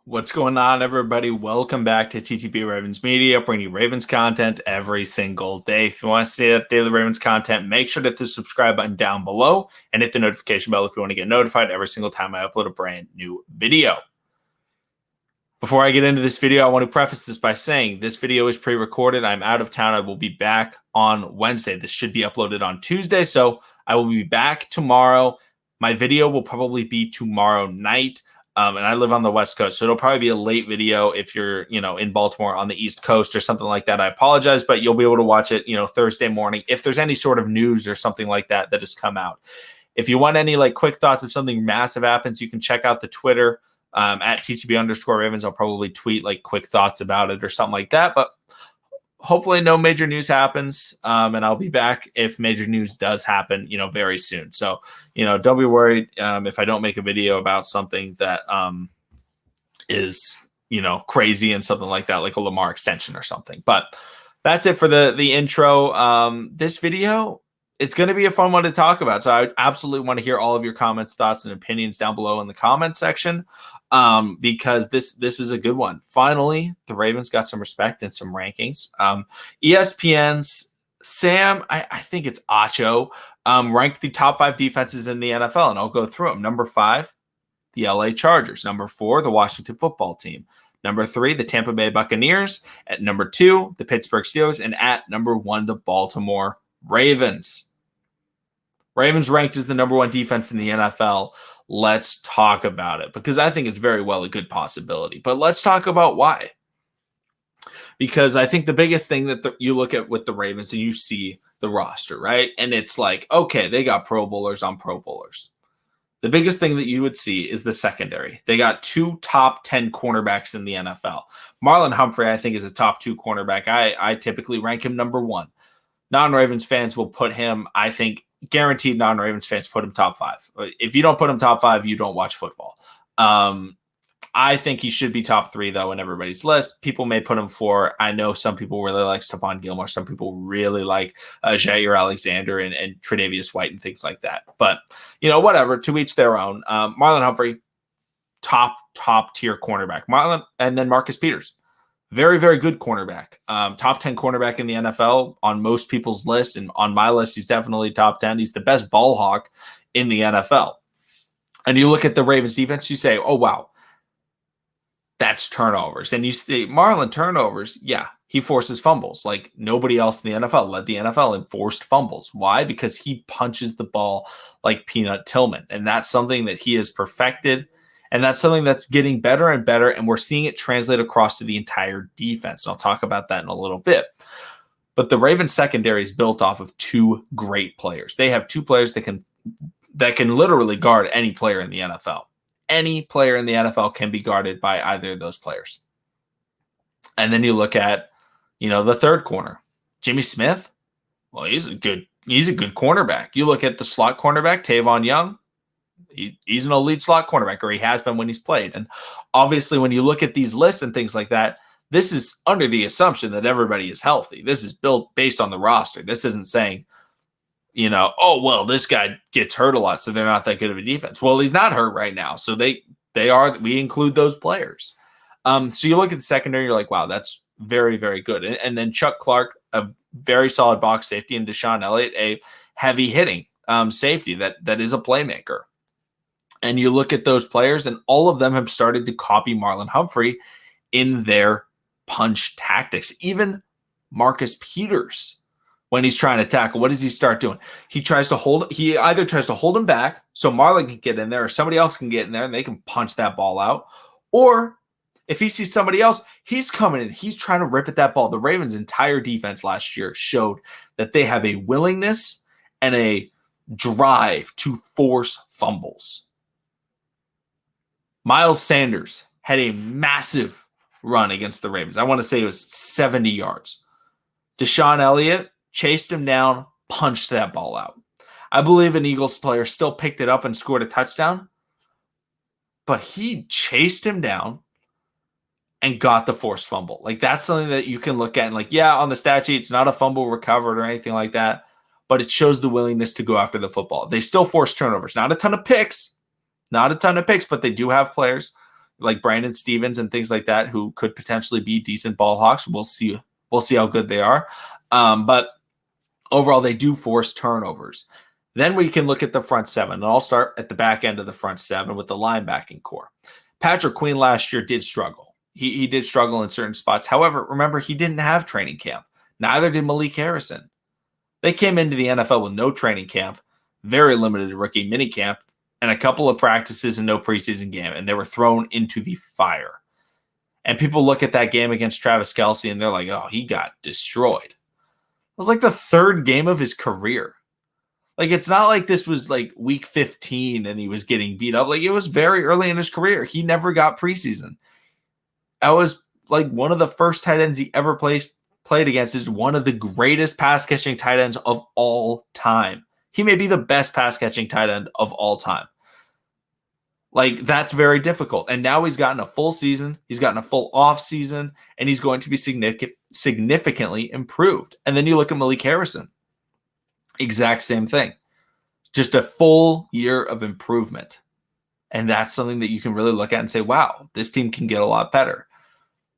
What's going on, everybody? Welcome back to TTP Ravens Media, bringing you Ravens content every single day. If you want to see that daily Ravens content, make sure to hit the subscribe button down below and hit the notification bell if you want to get notified every single time I upload a brand new video. Before I get into this video, I want to preface this by saying this video is pre-recorded. I'm out of town. I will be back on Wednesday. This should be uploaded on Tuesday, so I will be back tomorrow. My video will probably be tomorrow night. And I live on the West Coast, so it'll probably be a late video if you're, in Baltimore on the East Coast or something like that. I apologize, but you'll be able to watch it, Thursday morning if there's any sort of news or something like that that has come out. If you want any quick thoughts if something massive happens, you can check out the Twitter at TTB_Ravens. I'll probably tweet quick thoughts about it or something like that. But hopefully no major news happens, and I'll be back if major news does happen, very soon. So, don't be worried if I don't make a video about something that is, crazy and something like that, like a Lamar extension or something. But that's it for the intro. This video, it's going to be a fun one to talk about. So I absolutely want to hear all of your comments, thoughts, and opinions down below in the comment section. Because this is a good one. Finally, the Ravens got some respect and some rankings. ESPN's Sam, I think it's Acho, ranked the top 5 defenses in the NFL, and I'll go through them. Number 5, the LA Chargers. Number 4, the Washington Football Team. Number 3, the Tampa Bay Buccaneers. At number 2, the Pittsburgh Steelers. And at number 1, the Baltimore Ravens. Ravens ranked as the number 1 defense in the NFL. Let's talk about it, because I think it's very well a good possibility. But let's talk about why. Because I think the biggest thing that you look at with the Ravens and you see the roster, right? And it's like, okay, they got Pro Bowlers on Pro Bowlers. The biggest thing that you would see is the secondary. They got 2 top 10 cornerbacks in the NFL. Marlon Humphrey, I think, is a top 2 cornerback. I typically rank him number 1. Non-Ravens fans will put him, I think, guaranteed non-Ravens fans put him top 5. If you don't put him top 5, you don't watch football. I think he should be top 3, though, in everybody's list. People may put him 4. I know some people really like Stephon Gilmore. Some people really like Jair Alexander and Tre'Davious White and things like that. But, whatever, to each their own. Marlon Humphrey, top tier cornerback. And then Marcus Peters. Very, very good cornerback. Top 10 cornerback in the NFL on most people's lists. And on my list, he's definitely top 10. He's the best ball hawk in the NFL. And you look at the Ravens defense, you say, oh, wow, that's turnovers. And you say, Marlon, turnovers, yeah, he forces fumbles. Like nobody else in the NFL led the NFL in forced fumbles. Why? Because he punches the ball like Peanut Tillman. And that's something that he has perfected. And that's something that's getting better and better, and we're seeing it translate across to the entire defense. And I'll talk about that in a little bit. But the Ravens secondary is built off of 2 great players. They have 2 players that can literally guard any player in the NFL. Any player in the NFL can be guarded by either of those players. And then you look at, the third corner, Jimmy Smith. Well, he's a good cornerback. You look at the slot cornerback, Tavon Young. He's an elite slot cornerback, or he has been when he's played. And obviously, when you look at these lists and things like that, this is under the assumption that everybody is healthy. This is built based on the roster. This isn't saying, oh, well, this guy gets hurt a lot, so they're not that good of a defense. Well, he's not hurt right now, so we include those players. So you look at the secondary, you're like, wow, that's very, very good. And then Chuck Clark, a very solid box safety, and Deshaun Elliott, a heavy hitting safety that is a playmaker. And you look at those players, and all of them have started to copy Marlon Humphrey in their punch tactics. Even Marcus Peters, when he's trying to tackle, what does he start doing? He either tries to hold him back so Marlon can get in there, or somebody else can get in there and they can punch that ball out. Or if he sees somebody else, he's coming in. He's trying to rip at that ball. The Ravens' entire defense last year showed that they have a willingness and a drive to force fumbles. Miles Sanders had a massive run against the Ravens. I want to say it was 70 yards. Deshaun Elliott chased him down, punched that ball out. I believe an Eagles player still picked it up and scored a touchdown, but he chased him down and got the forced fumble. That's something that you can look at and on the stat sheet, it's not a fumble recovered or anything like that, but it shows the willingness to go after the football. They still force turnovers. Not a ton of picks, but they do have players, like Brandon Stevens and things like that, who could potentially be decent ball hawks. We'll see. We'll see how good they are. But overall, they do force turnovers. Then we can look at the front seven, and I'll start at the back end of the front seven with the linebacking core. Patrick Queen last year did struggle. He did struggle in certain spots. However, remember, he didn't have training camp. Neither did Malik Harrison. They came into the NFL with no training camp, very limited rookie minicamp, and a couple of practices and no preseason game, and they were thrown into the fire. And people look at that game against Travis Kelce, and they're like, oh, he got destroyed. It was like the third game of his career. Like, it's not like this was like week 15 and he was getting beat up. Like, it was very early in his career. He never got preseason. That was like one of the first tight ends he ever played against. Is one of the greatest pass catching tight ends of all time. He may be the best pass catching tight end of all time. Like, that's very difficult. And now he's gotten a full season. He's gotten a full off season, and he's going to be significantly improved. And then you look at Malik Harrison. Exact same thing. Just a full year of improvement. And that's something that you can really look at and say, wow, this team can get a lot better.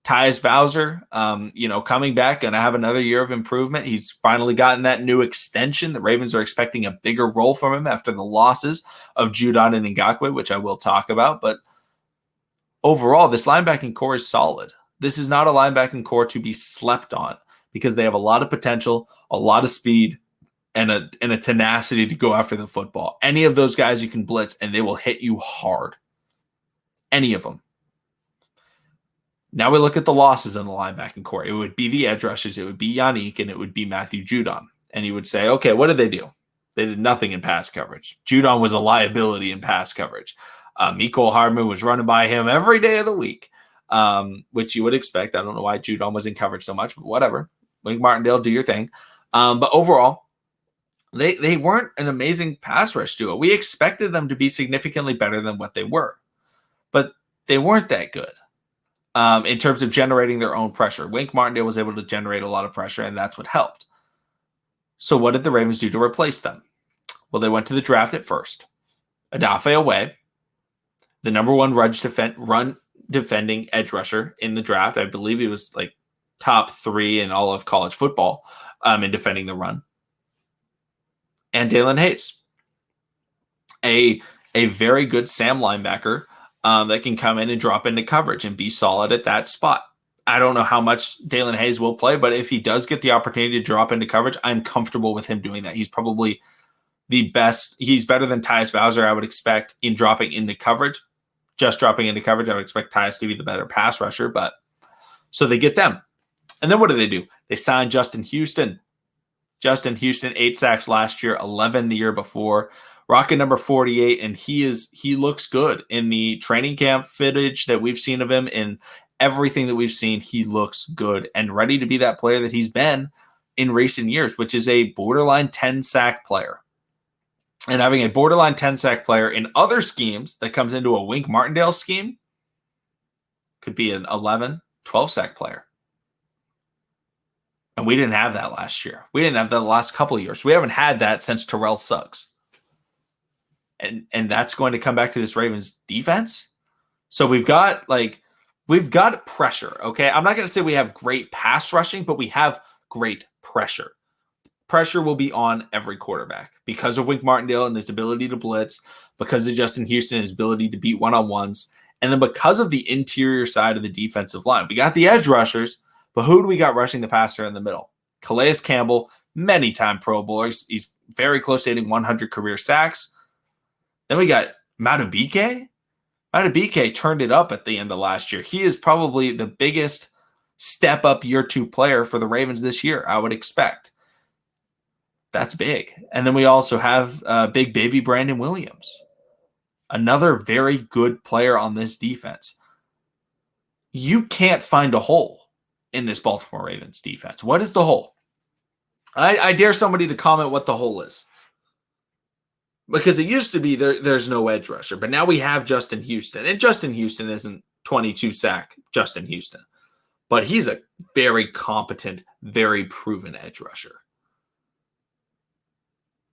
Tyus Bowser, coming back, going to have another year of improvement. He's finally gotten that new extension. The Ravens are expecting a bigger role from him after the losses of Judon and Ngakoue, which I will talk about. But overall, this linebacking core is solid. This is not a linebacking core to be slept on because they have a lot of potential, a lot of speed, and a tenacity to go after the football. Any of those guys you can blitz, and they will hit you hard. Any of them. Now we look at the losses in the linebacking core. It would be the edge rushers. It would be Yannick, and it would be Matthew Judon. And you would say, okay, what did they do? They did nothing in pass coverage. Judon was a liability in pass coverage. Mecole Hardman was running by him every day of the week, which you would expect. I don't know why Judon was in coverage so much, but whatever. Wink Martindale, do your thing. But overall, they weren't an amazing pass rush duo. We expected them to be significantly better than what they were, but they weren't that good in terms of generating their own pressure. Wink Martindale was able to generate a lot of pressure, and that's what helped. So what did the Ravens do to replace them? Well, they went to the draft at first. Odafe Oweh, the number one run defending edge rusher in the draft. I believe he was like top 3 in all of college football in defending the run. And Dalen Hayes, a very good Sam linebacker that can come in and drop into coverage and be solid at that spot. I don't know how much Dalen Hayes will play, but if he does get the opportunity to drop into coverage, I'm comfortable with him doing that. He's probably the best. He's better than Tyus Bowser, I would expect, in dropping into coverage. Just dropping into coverage, I would expect Tyus to be the better pass rusher. But so they get them. And then what do? They signed Justin Houston. 8 sacks last year, 11 the year before. Rocket number 48, and he looks good in the training camp footage that we've seen of him. In everything that we've seen, he looks good and ready to be that player that he's been in recent years, which is a borderline 10-sack player. And having a borderline 10-sack player in other schemes that comes into a Wink Martindale scheme could be an 11, 12-sack player. And we didn't have that last year. We didn't have that the last couple of years. We haven't had that since Terrell Suggs. And that's going to come back to this Ravens defense. So we've got pressure, okay? I'm not going to say we have great pass rushing, but we have great pressure. Pressure will be on every quarterback because of Wink Martindale and his ability to blitz, because of Justin Houston and his ability to beat one-on-ones, and then because of the interior side of the defensive line. We got the edge rushers, but who do we got rushing the passer in the middle? Calais Campbell, many-time Pro Bowler. He's very close to hitting 100 career sacks. Then we got Madubuike. Madubuike turned it up at the end of last year. He is probably the biggest step-up year 2 player for the Ravens this year, I would expect. That's big. And then we also have big baby Brandon Williams, another very good player on this defense. You can't find a hole in this Baltimore Ravens defense. What is the hole? I dare somebody to comment what the hole is. Because it used to be there's no edge rusher, but now we have Justin Houston. And Justin Houston isn't 22-sack Justin Houston, but he's a very competent, very proven edge rusher.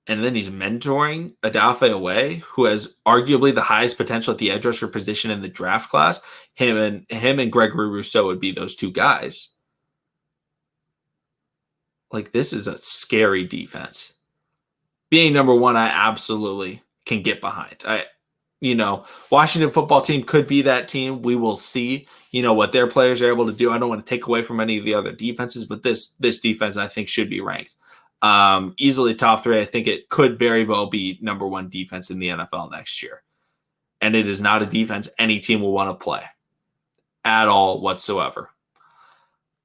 and then he's mentoring Odafe Away, who has arguably the highest potential at the edge rusher position in the draft class. Him and Gregory Rousseau would be those two guys. Like, this is a scary defense. Being number one, I absolutely can get behind. Washington football team could be that team. We will see, what their players are able to do. I don't want to take away from any of the other defenses, but this defense, I think, should be ranked easily top 3. I think it could very well be number 1 defense in the NFL next year. And it is not a defense any team will want to play at all whatsoever.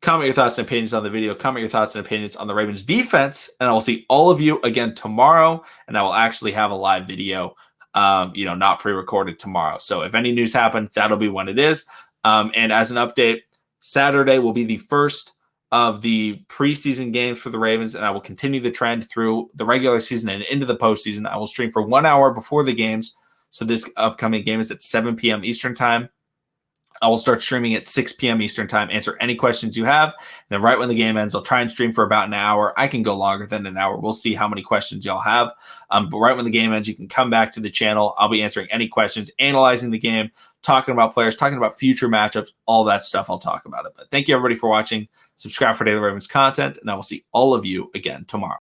Comment your thoughts and opinions on the video. Comment your thoughts and opinions on the Ravens defense. And I will see all of you again tomorrow. And I will actually have a live video, not pre-recorded tomorrow. So if any news happen, that'll be when it is. And as an update, Saturday will be the first of the preseason games for the Ravens, and I will continue the trend through the regular season and into the postseason. I will stream for 1 hour before the games. So this upcoming game is at 7 p.m. Eastern time. I will start streaming at 6 p.m. Eastern time, answer any questions you have. And then right when the game ends, I'll try and stream for about an hour. I can go longer than an hour. We'll see how many questions y'all have. But right when the game ends, you can come back to the channel. I'll be answering any questions, analyzing the game, talking about players, talking about future matchups, all that stuff. I'll talk about it. But thank you, everybody, for watching. Subscribe for daily Ravens content, and I will see all of you again tomorrow.